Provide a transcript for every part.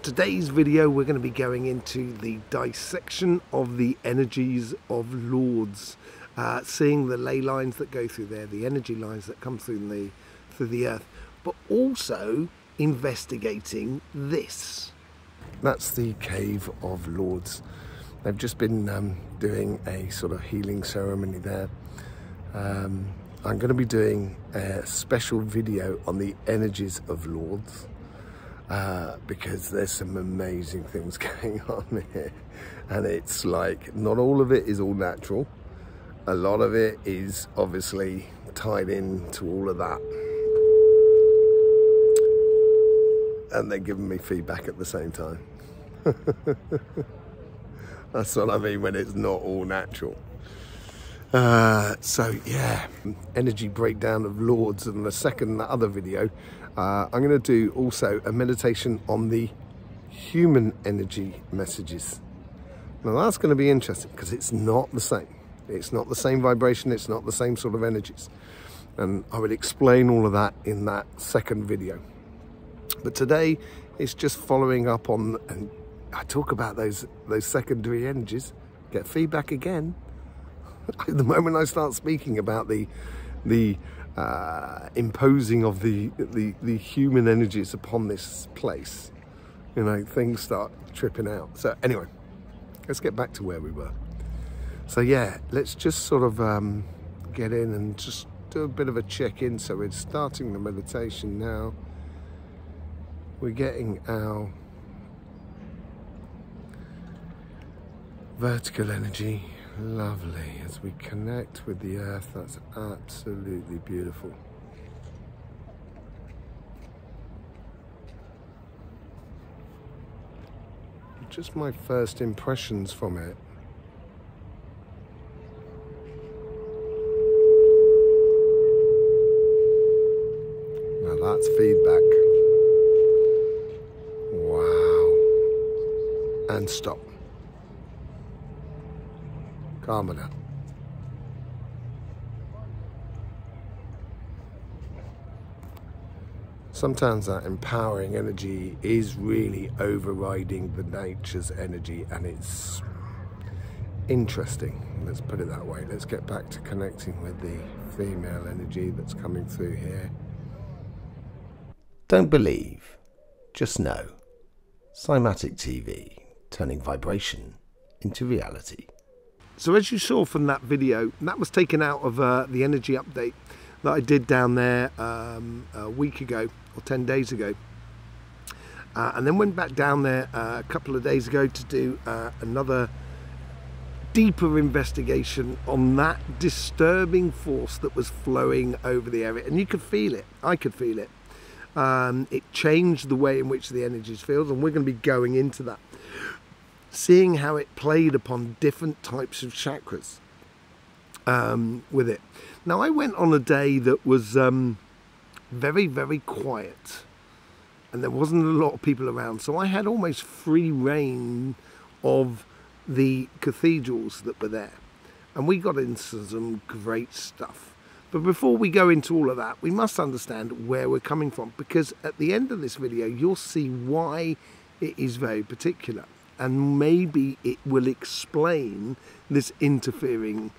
today's video we're going to be going into the dissection of the energies of Lourdes, seeing the ley lines that go through there, the energy lines that come through the earth, but also investigating this. That's the cave of Lourdes. They've just been doing a sort of healing ceremony there. I'm going to be doing a special video on the energies of Lourdes. Because there's some amazing things going on here, and it's like not all of it is all natural. A lot of it is obviously tied into all of that, and they're giving me feedback at the same time. That's what I mean when it's not all natural. So yeah, energy breakdown of Lourdes, and the other video I'm going to do also a meditation on the human energy messages. Now that's going to be interesting because it's not the same. It's not the same vibration, it's not the same sort of energies. And I will explain all of that in that second video. But today it's just following up on, and I talk about those secondary energies, get feedback again. The moment I start speaking about the imposing of the human energies upon this place, you know, things start tripping out. So anyway, let's get back to where we were. So yeah, let's just sort of get in and just do a bit of a check-in. So we're starting the meditation now. We're getting our vertical energy. Lovely, as we connect with the earth. That's absolutely beautiful. Just my first impressions from it. Now that's feedback. Wow. And stop. Calm down. Sometimes that empowering energy is really overriding the nature's energy, and it's interesting. Let's put it that way. Let's get back to connecting with the female energy that's coming through here. Don't believe, just know. Cymatic TV, turning vibration into reality. So as you saw from that video, that was taken out of the energy update that I did down there a week ago or 10 days ago. And then went back down there a couple of days ago to do another deeper investigation on that disturbing force that was flowing over the area. And you could feel it. I could feel it. It changed the way in which the energies feel, and we're going to be going into that, seeing how it played upon different types of chakras with it. Now I went on a day that was very, very quiet, and there wasn't a lot of people around, so I had almost free reign of the cathedrals that were there, and we got into some great stuff. But before we go into all of that, we must understand where we're coming from, because at the end of this video you'll see why it is very particular. And maybe it will explain this interfering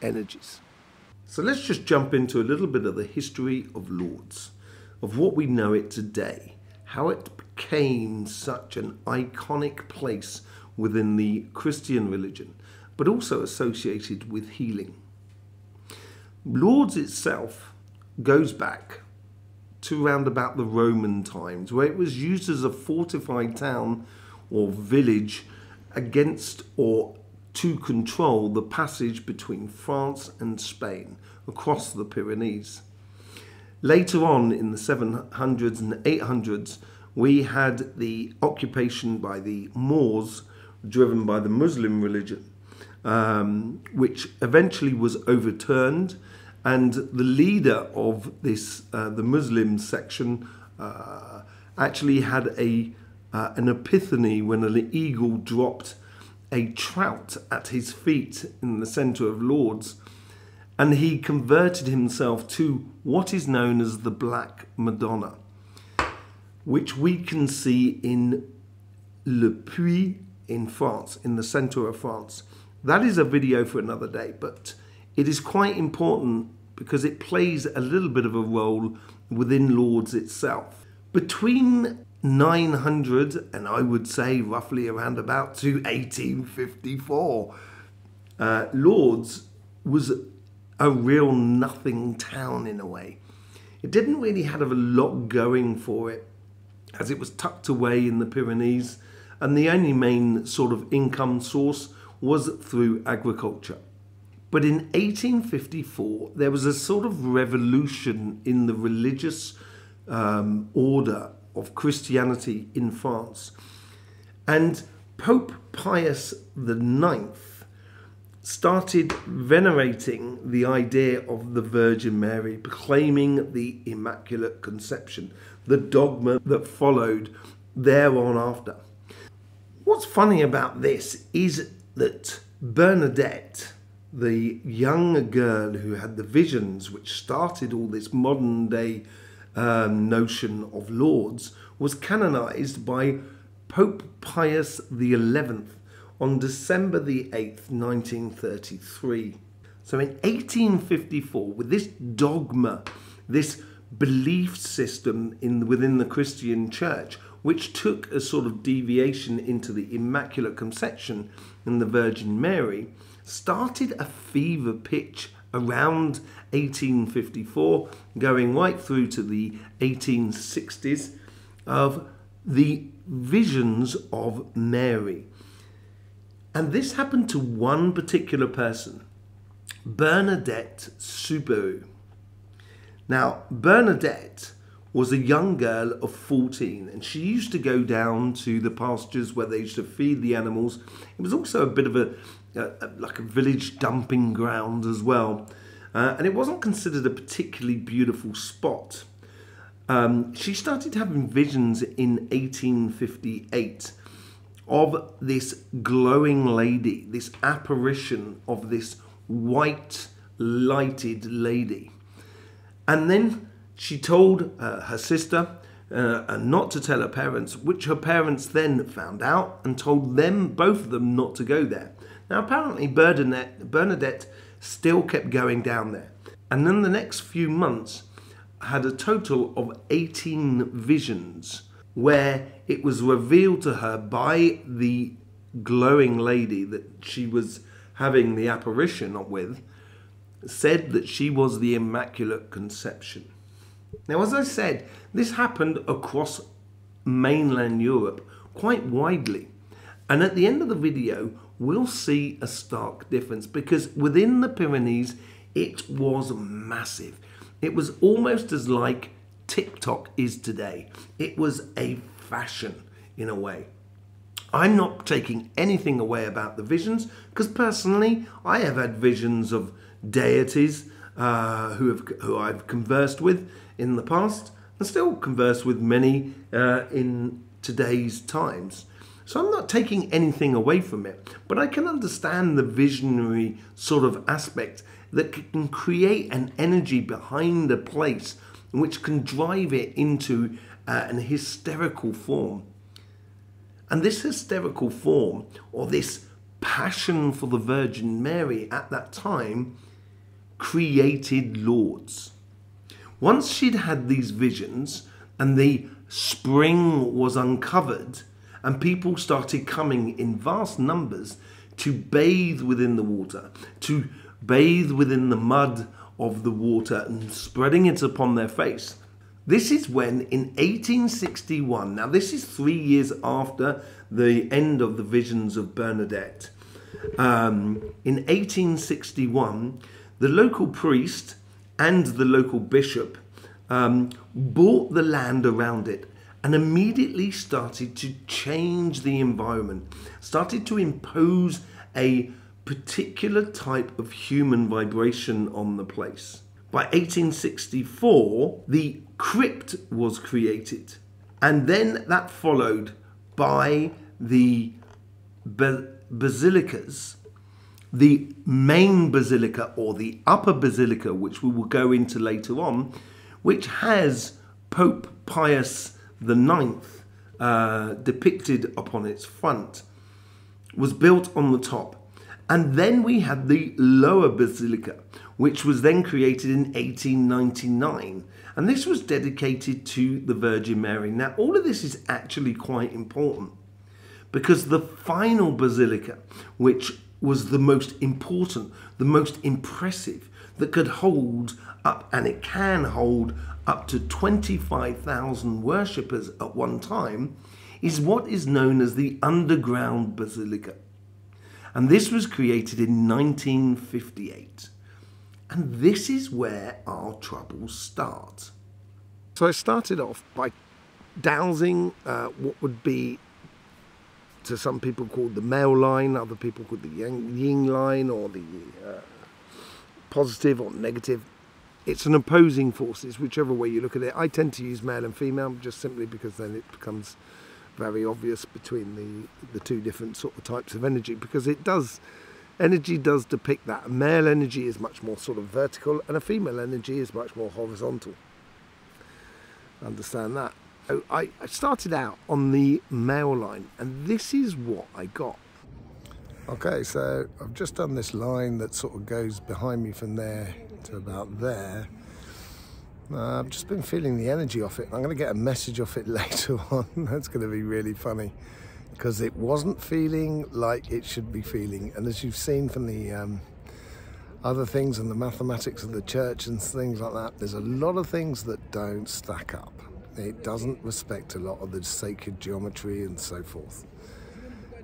energies. So let's just jump into a little bit of the history of Lourdes, of what we know it today, how it became such an iconic place within the Christian religion, but also associated with healing. Lourdes itself goes back to around about the Roman times, where it was used as a fortified town or village against or to control the passage between France and Spain across the Pyrenees. Later on in the 700s and 800s, we had the occupation by the Moors, driven by the Muslim religion, which eventually was overturned, and the leader of this, the Muslim section, actually had an epiphany when an eagle dropped a trout at his feet in the centre of Lourdes, and he converted himself to what is known as the Black Madonna, which we can see in Le Puy in France, in the center of France. That is a video for another day, but it is quite important because it plays a little bit of a role within Lourdes itself. Between 900 and I would say roughly around about to 1854, Lourdes was a real nothing town in a way. It didn't really have a lot going for it, as it was tucked away in the Pyrenees, and the only main sort of income source was through agriculture. But in 1854, there was a sort of revolution in the religious order of Christianity in France. And Pope Pius IX started venerating the idea of the Virgin Mary, proclaiming the Immaculate Conception, the dogma that followed thereon after. What's funny about this is that Bernadette, the young girl who had the visions which started all this modern day notion of Lourdes, was canonized by Pope Pius XI on December the 8th, 1933. So in 1854, with this dogma, this belief system within the Christian church, which took a sort of deviation into the Immaculate Conception and the Virgin Mary, started a fever pitch around 1854, going right through to the 1860s, of the visions of Mary. And this happened to one particular person, Bernadette Soubirous. Now, Bernadette was a young girl of 14, and she used to go down to the pastures where they used to feed the animals. It was also a bit of like a village dumping ground as well, and it wasn't considered a particularly beautiful spot. She started having visions in 1858 of this glowing lady, this apparition of this white lighted lady. And then she told her sister not to tell her parents, which her parents then found out and told them, both of them, not to go there. Now apparently Bernadette still kept going down there, and then the next few months had a total of 18 visions where it was revealed to her by the glowing lady that she was having the apparition with, said that she was the Immaculate Conception. Now, as I said, this happened across mainland Europe quite widely. And at the end of the video, we'll see a stark difference, because within the Pyrenees, it was massive. It was almost as like TikTok is today. It was a fashion in a way. I'm not taking anything away about the visions, because personally, I have had visions of deities who I've conversed with in the past, and still converse with many in today's times. So I'm not taking anything away from it, but I can understand the visionary sort of aspect that can create an energy behind a place which can drive it into an hysterical form. And this hysterical form, or this passion for the Virgin Mary at that time, created Lourdes. Once she'd had these visions and the spring was uncovered and people started coming in vast numbers to bathe within the water, to bathe within the mud of the water and spreading it upon their face, this is when in 1861, now this is 3 years after the end of the visions of Bernadette, in 1861, the local priest and the local bishop bought the land around it and immediately started to change the environment, started to impose a particular type of human vibration on the place. By 1864, the crypt was created, and then that followed by the basilicas. The main basilica, or the upper basilica, which we will go into later on, which has Pope Pius IX depicted upon its front was built on the top. And then we had the lower basilica, which was then created in 1899. And this was dedicated to the Virgin Mary. Now, all of this is actually quite important, because the final basilica, which was the most important, the most impressive, that could hold up, and it can hold up to 25,000 worshippers at one time, is what is known as the underground basilica. And this was created in 1958. And this is where our troubles start. So I started off by dowsing what would be, to some people, called the male line, other people called the yin line, or the positive or negative. It's an opposing forces, whichever way you look at it. I tend to use male and female just simply because then it becomes very obvious between the two different sort of types of energy, because energy does depict that. A male energy is much more sort of vertical, and a female energy is much more horizontal. Understand that. So I started out on the male line, and this is what I got. Okay, so I've just done this line that sort of goes behind me from there to about there. I've just been feeling the energy off it. I'm going to get a message off it later on. That's going to be really funny, because it wasn't feeling like it should be feeling. And as you've seen from the other things and the mathematics of the church and things like that, there's a lot of things that don't stack up. It doesn't respect a lot of the sacred geometry and so forth.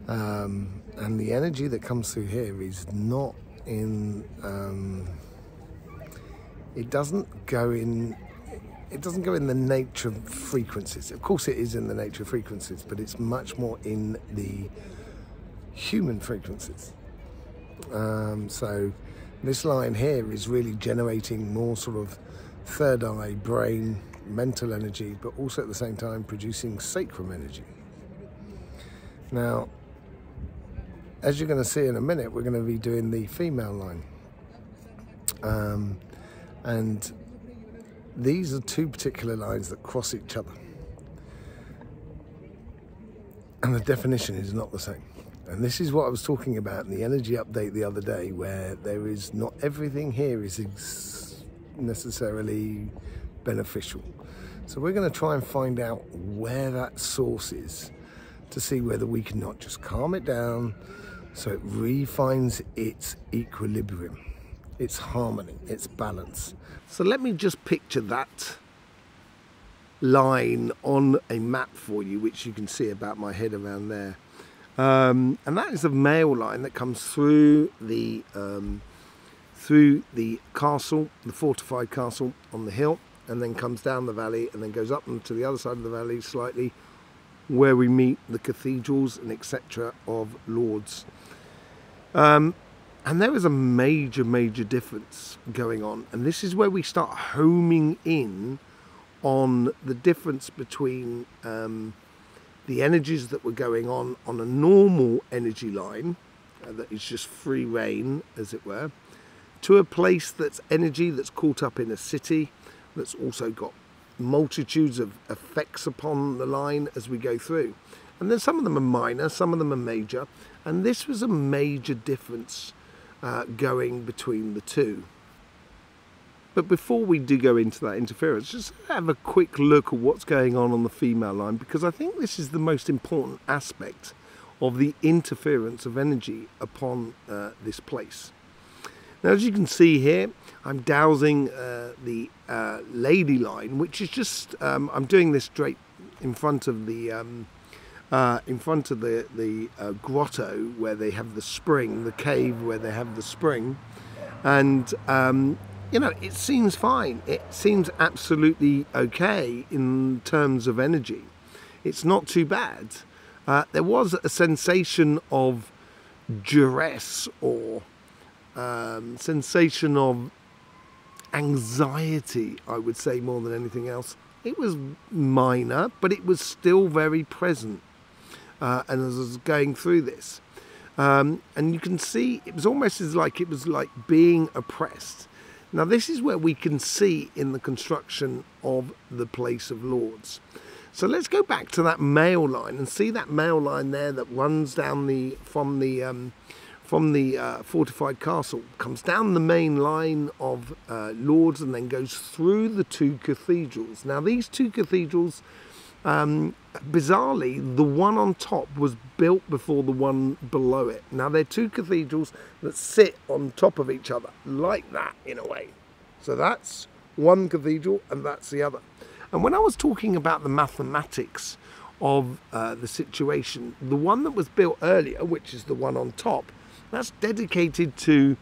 And the energy that comes through here is not in... It doesn't go in the nature of frequencies. Of course it is in the nature of frequencies, but it's much more in the human frequencies. So this line here is really generating more sort of third eye, brain, mental energy, but also at the same time producing sacrum energy. Now, as you're going to see in a minute, we're going to be doing the female line. And these are two particular lines that cross each other. And the definition is not the same. And this is what I was talking about in the energy update the other day, where there is not everything here is necessarily beneficial. So we're going to try and find out where that source is, to see whether we can not just calm it down so it refines its equilibrium, its harmony, its balance. So let me just picture that line on a map for you, which you can see about my head around there. And that is a male line that comes through the castle, the fortified castle on the hill, and then comes down the valley and then goes up to the other side of the valley slightly, where we meet the cathedrals and etc. of Lourdes. And there is a major difference going on, and this is where we start homing in on the difference between the energies that were going on a normal energy line that is just free reign, as it were, to a place that's energy that's caught up in a city, that's also got multitudes of effects upon the line as we go through. And then some of them are minor, some of them are major, and this was a major difference going between the two. But before we do go into that interference, just have a quick look at what's going on the female line, because I think this is the most important aspect of the interference of energy upon this place. Now, as you can see here, I'm dowsing the lady line, which is just I'm doing this straight in front of the grotto where they have the spring, the cave where they have the spring, and you know, it seems fine. It seems absolutely okay in terms of energy. It's not too bad. There was a sensation of duress or sensation of anxiety, I would say, more than anything else. It was minor, but it was still very present. And as I was going through this, and you can see it was almost as like it was like being oppressed. Now this is where we can see in the construction of the place of Lourdes. So let's go back to that mail line and see that mail line there that runs down from the fortified castle, comes down the main line of Lourdes and then goes through the two cathedrals. Now these two cathedrals, bizarrely, the one on top was built before the one below it. Now they're two cathedrals that sit on top of each other, like that in a way. So that's one cathedral and that's the other. And when I was talking about the mathematics of the situation, the one that was built earlier, which is the one on top, that's dedicated to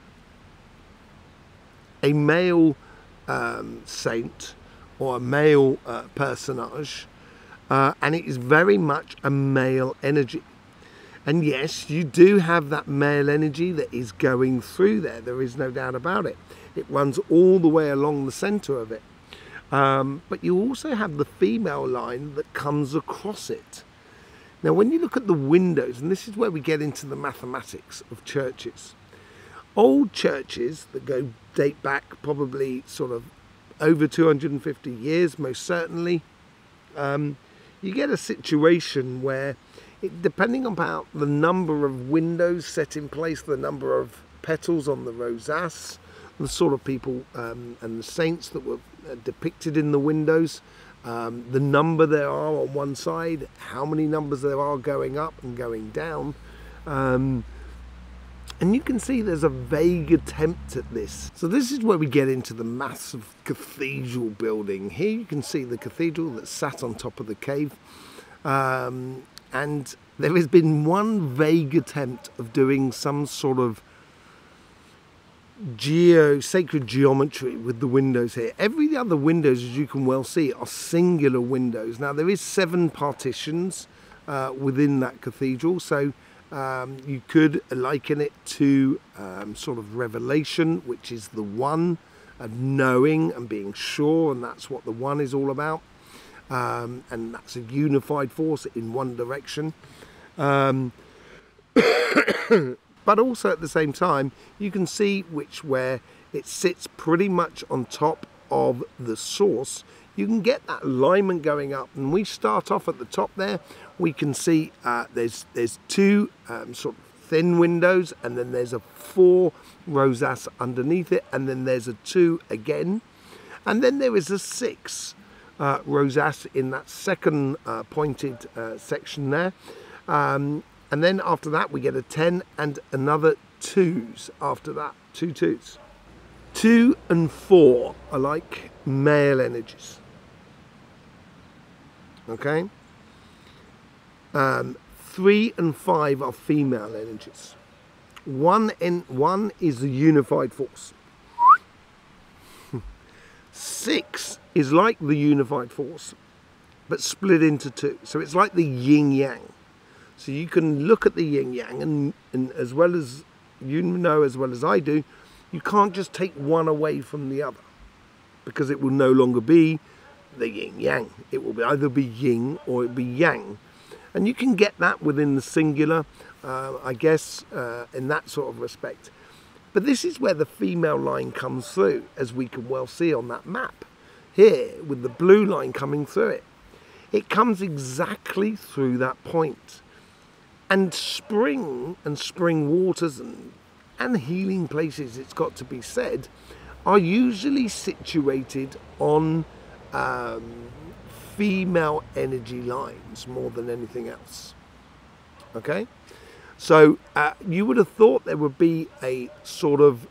a male saint or a male personage, and it is very much a male energy. And yes, you do have that male energy that is going through there. There is no doubt about it. It runs all the way along the center of it. But you also have the female line that comes across it. Now, when you look at the windows, and this is where we get into the mathematics of churches. Old churches that date back probably sort of over 250 years, most certainly, you get a situation where, depending on the number of windows set in place, the number of petals on the rosace, the sort of people and the saints that were depicted in the windows, the number there are on one side, how many numbers there are going up and going down, and you can see there's a vague attempt at this. So this is where we get into the maths of cathedral building. Here you can see the cathedral that sat on top of the cave, and there has been one vague attempt of doing some sort of sacred geometry with the windows here. Every other windows, as you can well see, are singular windows. Now there is 7 partitions within that cathedral, so you could liken it to sort of revelation, which is the one, and knowing and being sure, and that's what the one is all about, and that's a unified force in one direction. But also at the same time, you can see where it sits pretty much on top of the source. You can get that alignment going up, and we start off at the top there. We can see there's 2 sort of thin windows, and then there's a 4 rosace underneath it, and then there's a 2 again, and then there is a 6 rosace in that second pointed section there. And then after that we get a 10 and another 2s after that, 2 2s. 2 and 4 are like male energies. Okay? 3 and 5 are female energies. 1 is the unified force. 6 is like the unified force, but split into 2. So it's like the yin yang. So you can look at the yin yang, and as well as you know, as well as I do, you can't just take one away from the other, because it will no longer be the yin yang. It will either be yin or it will be yang. And you can get that within the singular, I guess, in that sort of respect. But this is where the female line comes through, as we can well see on that map here, with the blue line coming through it. It comes exactly through that point. And spring and spring waters and healing places, it's got to be said, are usually situated on female energy lines more than anything else. Okay? So you would have thought there would be a sort of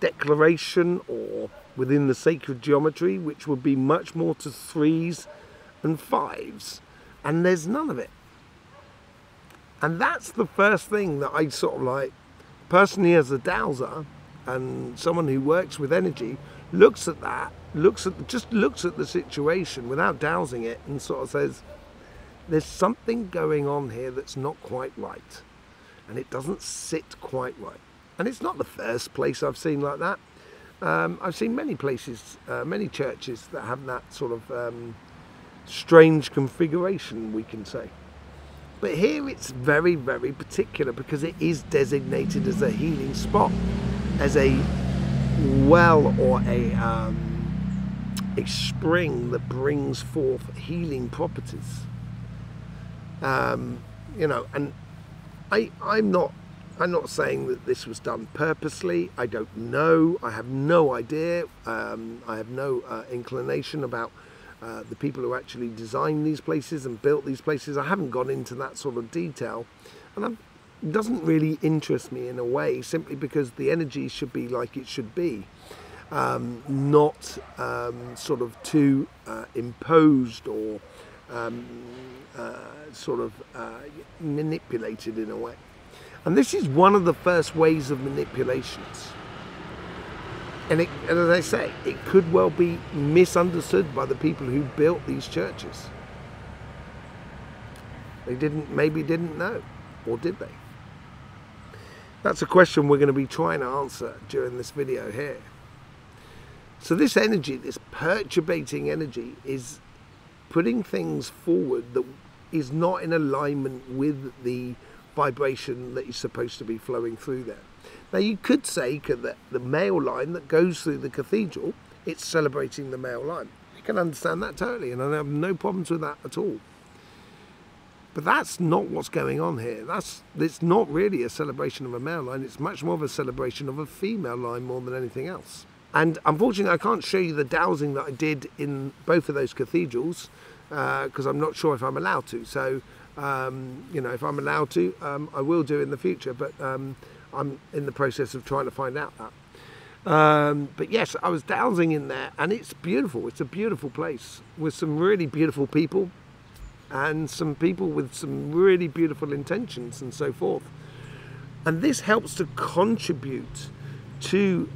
declaration or within the sacred geometry which would be much more to 3s and 5s, and there's none of it. And that's the first thing that I sort of like, personally as a dowser and someone who works with energy, looks at that, just looks at the situation without dowsing it and sort of says, there's something going on here that's not quite right. And it doesn't sit quite right. And it's not the first place I've seen like that. I've seen many places, many churches that have that sort of strange configuration, we can say. But here it's very, very particular because it is designated as a healing spot, as a well or a a spring that brings forth healing properties. You know, and I'm not saying that this was done purposely. I don't know. I have no idea. I have no inclination about the people who actually designed these places and built these places. I haven't gone into that sort of detail, and it doesn't really interest me in a way, simply because the energy should be like it should be, not sort of too imposed or sort of manipulated in a way. And this is one of the first ways of manipulations. And as I say, it could well be misunderstood by the people who built these churches. They maybe didn't know, or did they? That's a question we're going to be trying to answer during this video here. So this energy, this perturbating energy, is putting things forward that is not in alignment with the vibration that is supposed to be flowing through there. Now you could say that the male line that goes through the cathedral, it's celebrating the male line. You can understand that totally, and I have no problems with that at all. But that's not what's going on here. It's not really a celebration of a male line. It's much more of a celebration of a female line more than anything else. And unfortunately, I can't show you the dowsing that I did in both of those cathedrals because I'm not sure if I'm allowed to. So, you know, if I'm allowed to, I will do in the future. But I'm in the process of trying to find out that. But yes, I was dowsing in there, and it's beautiful. It's a beautiful place with some really beautiful people, and some people with some really beautiful intentions and so forth. And this helps to contribute to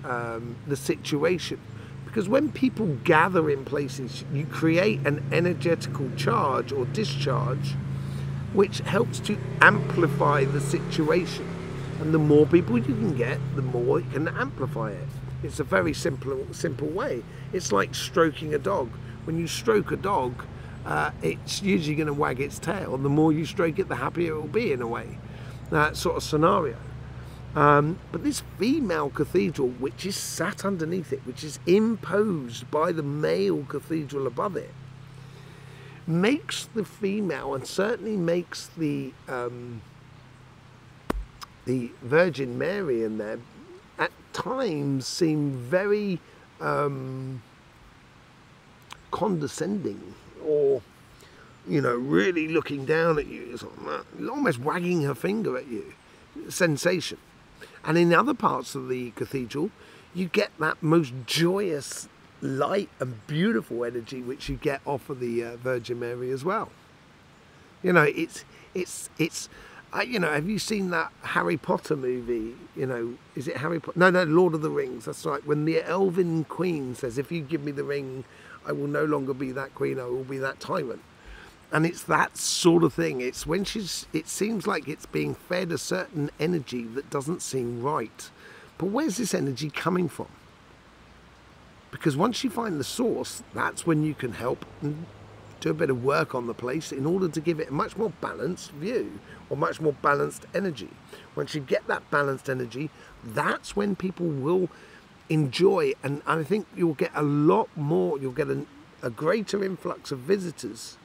the situation, because when people gather in places, you create an energetical charge or discharge which helps to amplify the situation, and the more people you can get, the more it can amplify it. It's a very simple way. It's like stroking a dog. When you stroke a dog, it's usually going to wag its tail, and the more you stroke it, the happier it will be, in a way. That sort of scenario. But this female cathedral, which is sat underneath it, which is imposed by the male cathedral above it, makes the female, and certainly makes the Virgin Mary in there, at times seem very condescending, or, you know, really looking down at you, sort of, almost wagging her finger at you. Sensation. And in other parts of the cathedral, you get that most joyous, light and beautiful energy which you get off of the Virgin Mary as well. You know, it's you know, have you seen that Harry Potter movie? You know, is it Harry Potter? No, Lord of the Rings. That's right. When the elven queen says, "If you give me the ring, I will no longer be that queen. I will be that tyrant." And it's that sort of thing. It's when it seems like it's being fed a certain energy that doesn't seem right. But where's this energy coming from? Because once you find the source, that's when you can help and do a bit of work on the place in order to give it a much more balanced view, or much more balanced energy. Once you get that balanced energy, that's when people will enjoy, and I think you'll get a lot more, you'll get a greater influx of visitors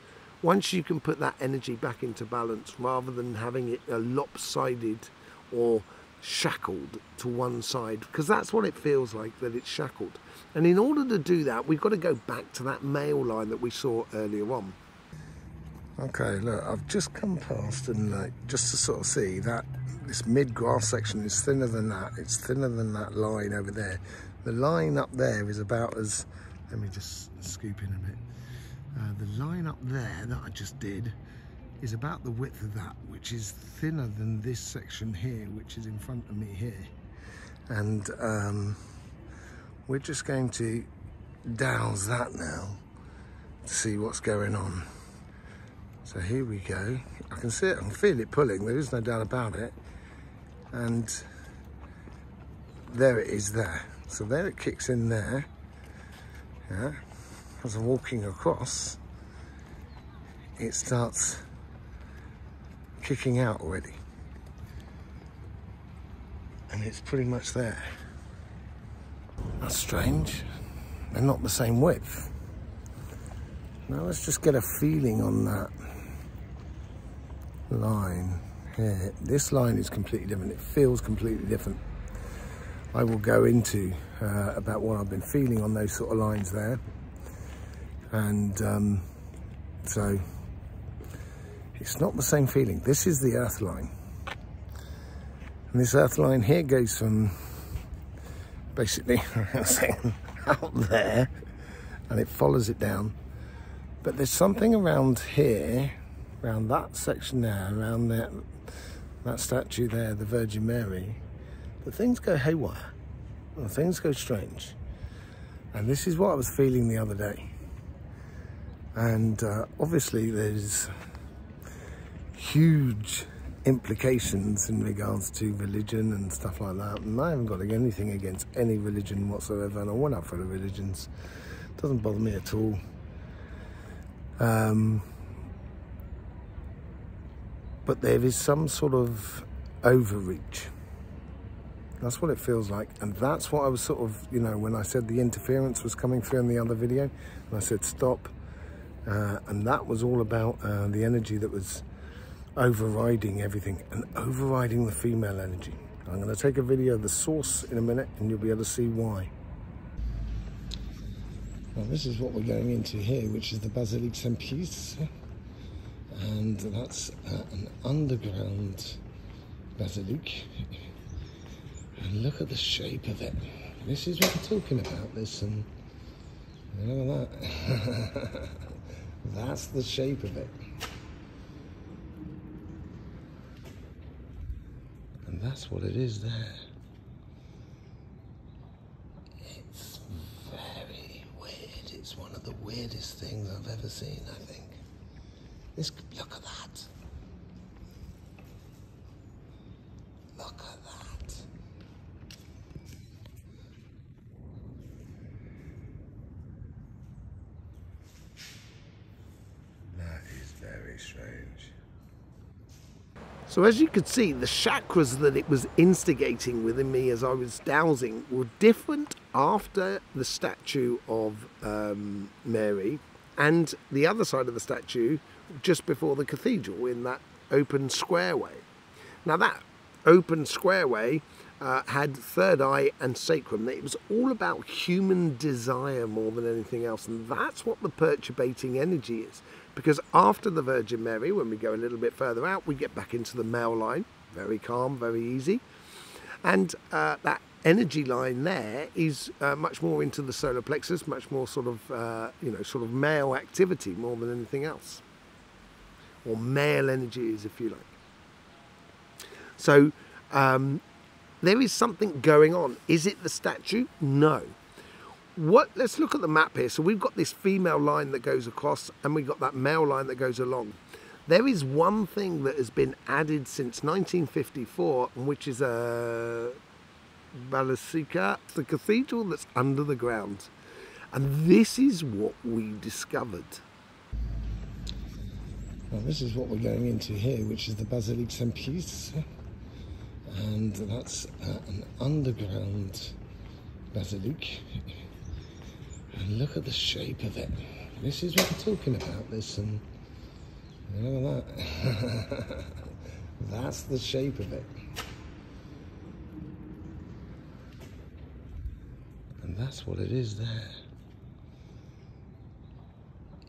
once you can put that energy back into balance, rather than having it lopsided or shackled to one side, because that's what it feels like, that it's shackled. And in order to do that, we've got to go back to that male line that we saw earlier on. Okay, look, I've just come past, and like, just to sort of see that this mid-grass section is thinner than that. It's thinner than that line over there. The line up there is about as, let me just scoop in a bit. The line up there that I just did is about the width of that, which is thinner than this section here, which is in front of me here. And we're just going to douse that now to see what's going on. So here we go. I can see it, I can feel it pulling, there is no doubt about it. And there it is there. So there it kicks in there. Yeah. As I'm walking across, it starts kicking out already. And it's pretty much there. That's strange. They're not the same width. Now let's just get a feeling on that line here. This line is completely different. It feels completely different. I will go into about what I've been feeling on those sort of lines there. And so it's not the same feeling. This is the earth line. And this earth line here goes from basically out there, and it follows it down. But there's something around here, around that section there, around that statue there, the Virgin Mary, that things go haywire, or things go strange. And this is what I was feeling the other day. And obviously there's huge implications in regards to religion and stuff like that. And I haven't got anything against any religion whatsoever, and I went up for the religions. It doesn't bother me at all. But there is some sort of overreach. That's what it feels like. And that's what I was sort of, you know, when I said the interference was coming through in the other video, and I said stop. And that was all about the energy that was overriding everything and overriding the female energy. I'm going to take a video of the source in a minute, and you'll be able to see why. Now this is what we're going into here, which is the Basilique Saint-Pice, and that's an underground basilique. And look at the shape of it. This is what we're talking about. Listen, look at that. That's the shape of it. And that's what it is there. It's very weird. It's one of the weirdest things I've ever seen, I think. Look at that. Look at that. That is very strange. So as you could see, the chakras that it was instigating within me as I was dowsing were different after the statue of Mary and the other side of the statue just before the cathedral in that open squareway. Now that open squareway had third eye and sacrum. It was all about human desire more than anything else, and that's what the perturbating energy is. Because after the Virgin Mary, when we go a little bit further out, we get back into the male line, very calm, very easy. And that energy line there is much more into the solar plexus, much more sort of, you know, sort of male activity more than anything else. Or male energies, if you like. So there is something going on. Is it the statue? No. Let's look at the map here. So we've got this female line that goes across, and we've got that male line that goes along. There is one thing that has been added since 1954, which is a Basilica, the cathedral that's under the ground. And this is what we discovered. Now this is what we're going into here, which is the Basilique Saint-Pice. And that's an underground basilique. And look at the shape of it. This is what we're talking about. Listen, look at that. That's the shape of it. And that's what it is there.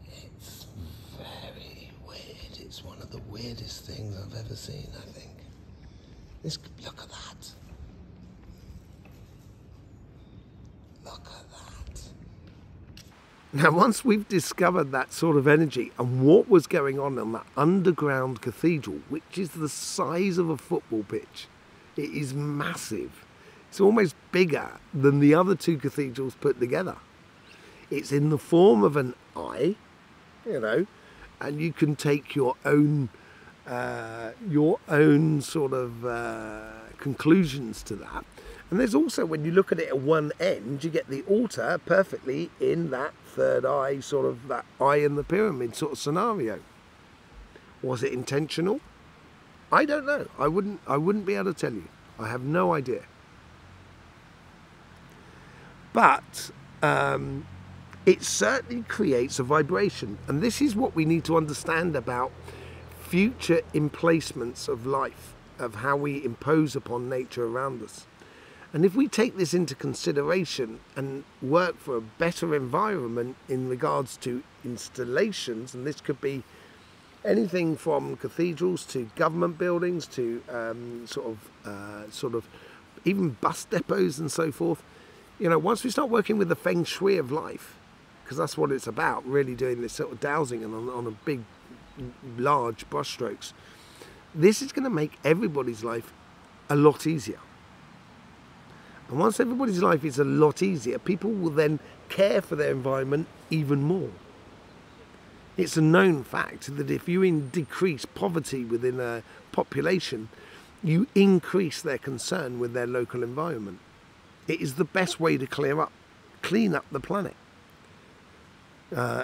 It's very weird. It's one of the weirdest things I've ever seen, I think. Look at that. Look at that. Now, once we've discovered that sort of energy and what was going on in that underground cathedral, which is the size of a football pitch, it is massive. It's almost bigger than the other two cathedrals put together. It's in the form of an eye, you know, and you can take your own sort of conclusions to that. And there's also, when you look at it at one end, you get the altar perfectly in that third eye, sort of that eye in the pyramid sort of scenario. Was it intentional? I don't know. I wouldn't be able to tell you. I have no idea. But it certainly creates a vibration. And this is what we need to understand about future emplacements of life, of how we impose upon nature around us. And if we take this into consideration and work for a better environment in regards to installations, and this could be anything from cathedrals to government buildings to sort of even bus depots and so forth, you know, once we start working with the feng shui of life, because that's what it's about, really doing this sort of dowsing and on a big, large brushstrokes, this is going to make everybody's life a lot easier. And once everybody's life is a lot easier, people will then care for their environment even more. It's a known fact that if you decrease poverty within a population, you increase their concern with their local environment. It is the best way to clean up the planet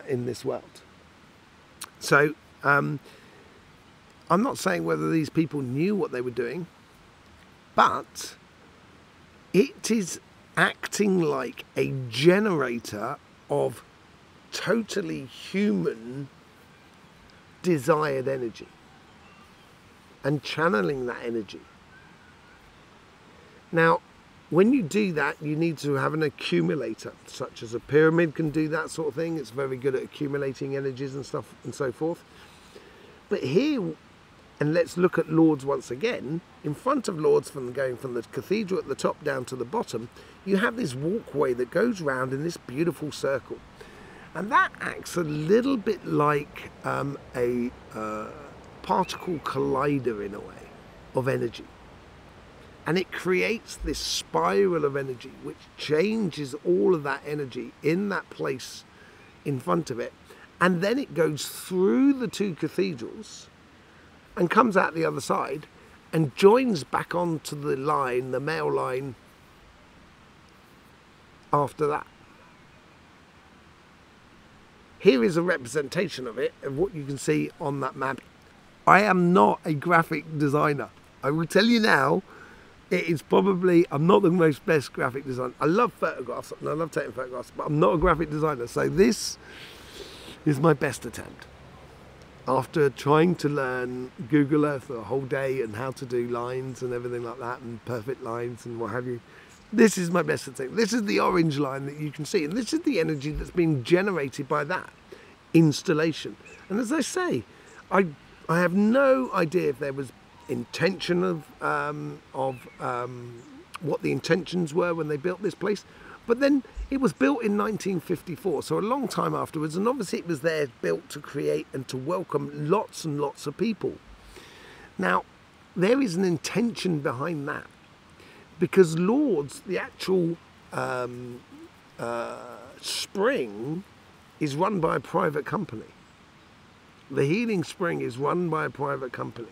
in this world. So I'm not saying whether these people knew what they were doing, but it is acting like a generator of totally human desired energy and channeling that energy. Now, when you do that, you need to have an accumulator, such as a pyramid can do that sort of thing. It's very good at accumulating energies and stuff and so forth. But here, and let's look at Lourdes once again, in front of Lourdes, going from the cathedral at the top down to the bottom, you have this walkway that goes round in this beautiful circle. And that acts a little bit like a particle collider in a way of energy. And it creates this spiral of energy which changes all of that energy in that place in front of it. And then it goes through the two cathedrals and comes out the other side and joins back onto the line, the male line, after that. Here is a representation of it, of what you can see on that map. I am not a graphic designer. I will tell you now, it is probably, I'm not the most best graphic designer. I love photographs and I love taking photographs, but I'm not a graphic designer. So this is my best attempt. After trying to learn Google Earth for a whole day and how to do lines and everything like that and perfect lines and what have you, this is my best attempt. This is the orange line that you can see, and this is the energy that's been generated by that installation. And as I say, I have no idea if there was intention of what the intentions were when they built this place, but then it was built in 1954, so a long time afterwards, and obviously it was there built to create and to welcome lots and lots of people. Now, there is an intention behind that, because Lourdes, the actual spring, is run by a private company. The healing spring is run by a private company,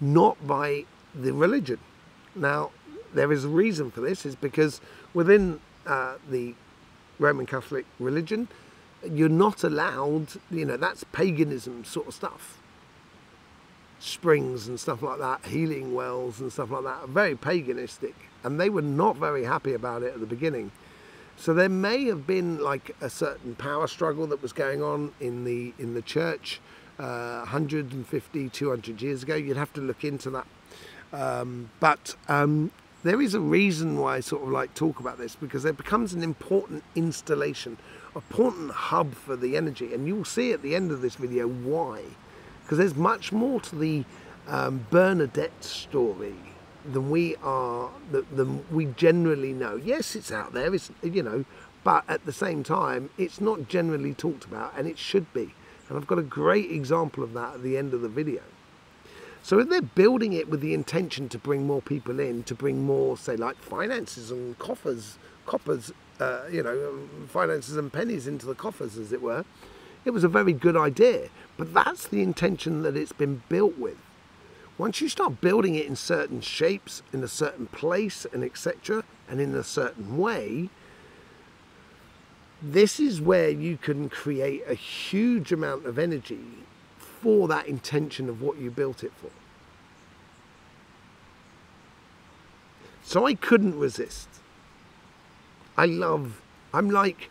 not by the religion. Now, there is a reason for this, is because within the Roman Catholic religion, you're not allowed, you know, that's paganism sort of stuff. Springs and stuff like that, healing wells and stuff like that, are very paganistic, and they were not very happy about it at the beginning. So there may have been like a certain power struggle that was going on in the church 150, 200 years ago. You'd have to look into that. But there is a reason why I sort of like talk about this, because it becomes an important installation, an important hub for the energy, and you'll see at the end of this video why. Because there's much more to the Bernadette story than we generally know. Yes, it's out there, it's, you know, but at the same time, it's not generally talked about, and it should be. And I've got a great example of that at the end of the video. So if they're building it with the intention to bring more people in, to bring more, say, like finances and coppers, you know, finances and pennies into the coffers, as it were, it was a very good idea. But that's the intention that it's been built with. Once you start building it in certain shapes, in a certain place, and etc., and in a certain way, this is where you can create a huge amount of energy for that intention of what you built it for. So I couldn't resist. I'm like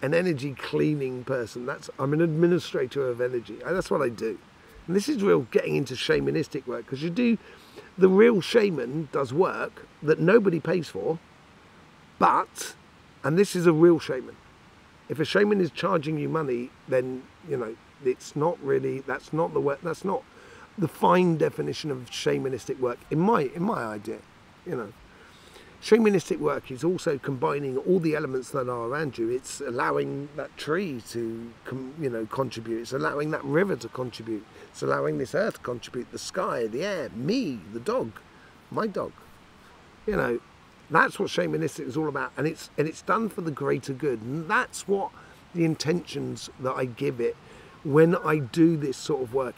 an energy cleaning person. I'm an administrator of energy. That's what I do. And this is real getting into shamanistic work, because the real shaman does work that nobody pays for, and this is a real shaman. If a shaman is charging you money, then, it's not really, that's not the work, that's not the fine definition of shamanistic work in my idea, Shamanistic work is also combining all the elements that are around you. It's allowing that tree to, contribute. It's allowing that river to contribute. It's allowing this earth to contribute, the sky, the air, me, the dog, my dog. That's what shamanistic is all about, and it's done for the greater good. And that's what the intentions that I give it when I do this sort of work.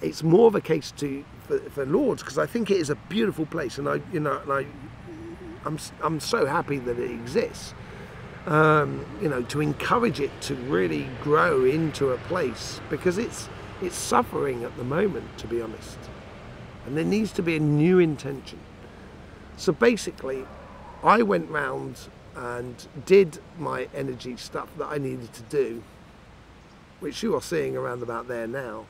It's more of a case for Lourdes, because I think it is a beautiful place, and I'm so happy that it exists. To encourage it to really grow into a place, because it's suffering at the moment, to be honest, and there needs to be a new intention. So basically, I went round and did my energy stuff that I needed to do, which you are seeing around about there now.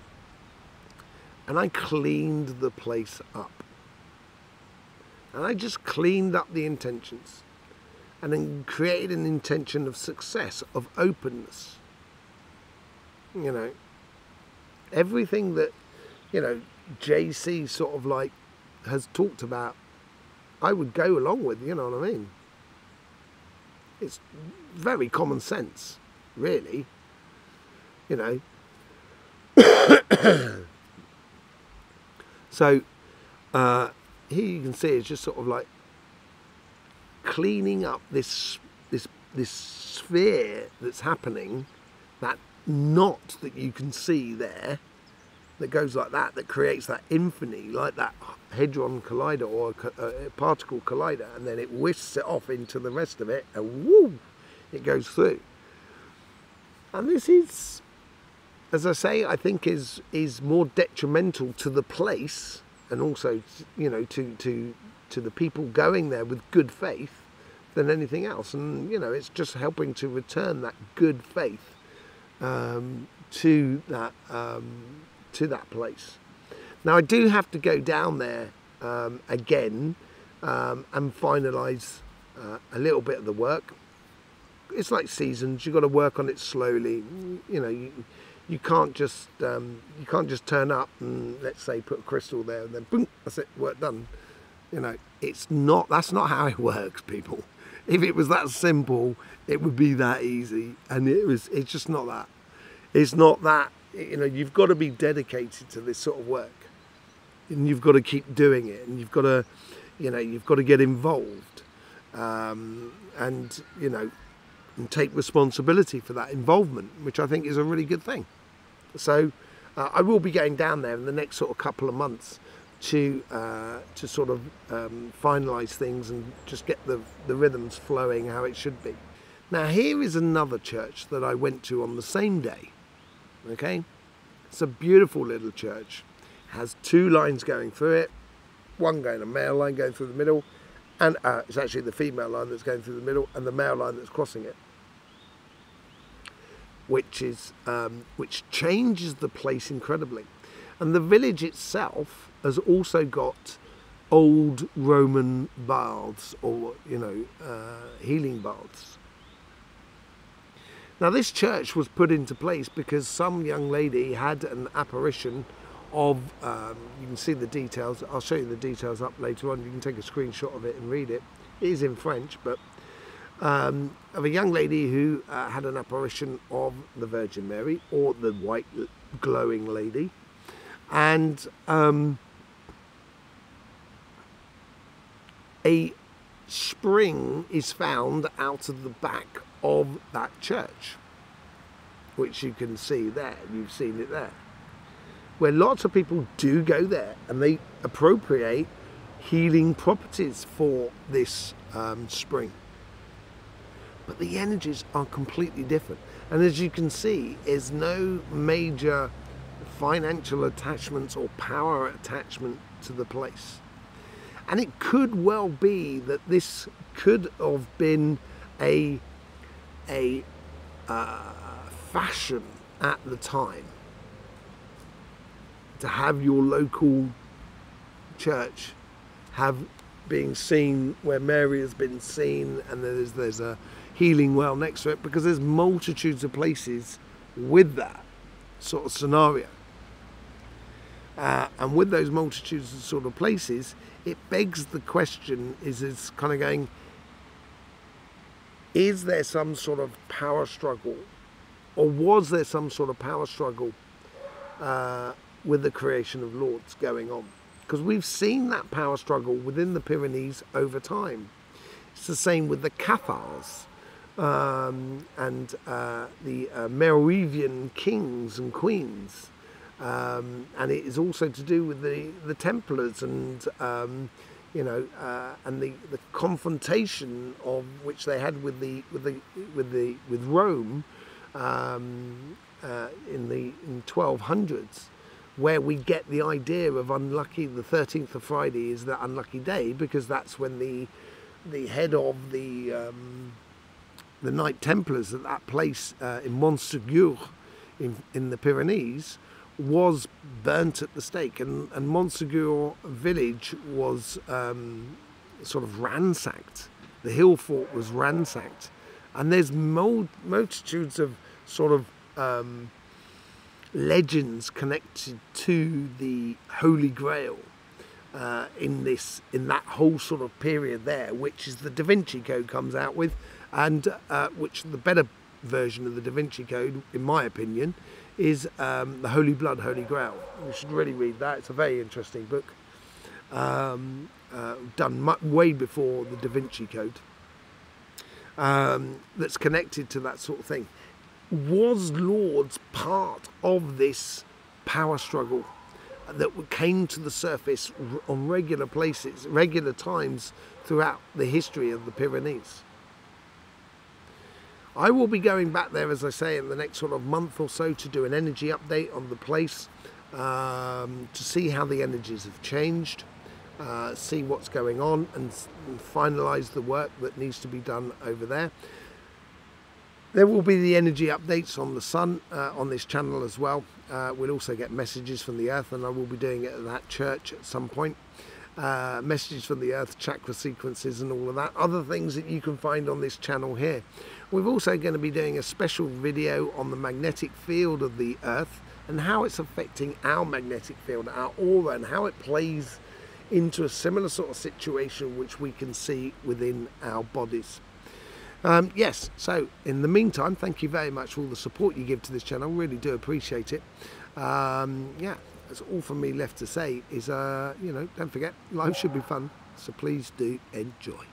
And I cleaned the place up. And I just cleaned up the intentions. And then created an intention of success, of openness. Everything that, JC sort of like has talked about, I would go along with, you know what I mean? It's very common sense, really. So here you can see it's just sort of like cleaning up this sphere that's happening, that knot that you can see there, that goes like that creates that infiny, like that hadron collider or a particle collider, and then it whisks it off into the rest of it, and woo, it goes through. And this is, as I say, I think is more detrimental to the place, and also, to the people going there with good faith, than anything else. And it's just helping to return that good faith to that place. Now I do have to go down there again and finalise a little bit of the work. It's like seasons. You've got to work on it slowly. You can't just turn up and, let's say, put a crystal there and then boom, that's it, work done. That's not how it works, people. If it was that simple, it would be that easy, and it's just not that. It's not that. You've got to be dedicated to this sort of work, and you've got to keep doing it, and you've got to get involved, and take responsibility for that involvement, which I think is a really good thing. So I will be going down there in the next sort of couple of months to sort of finalise things and just get the rhythms flowing how it should be. Now here is another church that I went to on the same day. Okay, it's a beautiful little church. It has 2 lines going through it, one going, a male line going through the middle, and it's actually the female line that's going through the middle and the male line that's crossing it, which changes the place incredibly. And the village itself has also got old Roman baths, or healing baths. Now this church was put into place because some young lady had an apparition of, you can see the details, I'll show you the details up later on, you can take a screenshot of it and read it. It is in French, but of a young lady who had an apparition of the Virgin Mary, or the white glowing lady, and a spring is found out of the back of that church, which you can see there. You've seen it there, where lots of people do go there and they appropriate healing properties for this spring. But the energies are completely different, and as you can see, there's no major financial attachments or power attachment to the place. And it could well be that this could have been a fashion at the time to have your local church being seen where Mary has been seen, and there's a healing well next to it, because there's multitudes of places with that sort of scenario. And with those multitudes of sort of places, it begs the question, is kind of going, is there some sort of power struggle, or was there some sort of power struggle with the creation of Lourdes going on? Because we've seen that power struggle within the Pyrenees over time. It's the same with the Cathars and the Merovingian kings and queens. And it is also to do with the Templars and and the confrontation of which they had with Rome in 1200s, where we get the idea of unlucky. The 13th of Friday is the unlucky day, because that's when the head of the Knight Templars at that place in Montségur in the Pyrenees was burnt at the stake, and Montségur village was sort of ransacked. The hill fort was ransacked, and there's multitudes of sort of legends connected to the Holy Grail in that whole sort of period there, which is the Da Vinci Code comes out with, and which the better version of the Da Vinci Code, in my opinion, is the Holy Blood, Holy Grail. You should really read that. It's a very interesting book, done way before the Da Vinci Code, that's connected to that sort of thing. Was Lourdes part of this power struggle that came to the surface on regular times throughout the history of the Pyrenees? I will be going back there, as I say, in the next sort of month or so to do an energy update on the place, to see how the energies have changed, see what's going on, and finalise the work that needs to be done over there. There will be the energy updates on the sun on this channel as well. We'll also get messages from the earth, and I will be doing it at that church at some point. Messages from the earth, chakra sequences and all of that, other things that you can find on this channel here. We're also going to be doing a special video on the magnetic field of the earth and how it's affecting our magnetic field, our aura, and how it plays into a similar sort of situation which we can see within our bodies. Yes, so in the meantime, thank you very much for all the support you give to this channel. Really do appreciate it. Yeah, that's all from me left to say is, don't forget, life should be fun, so please do enjoy.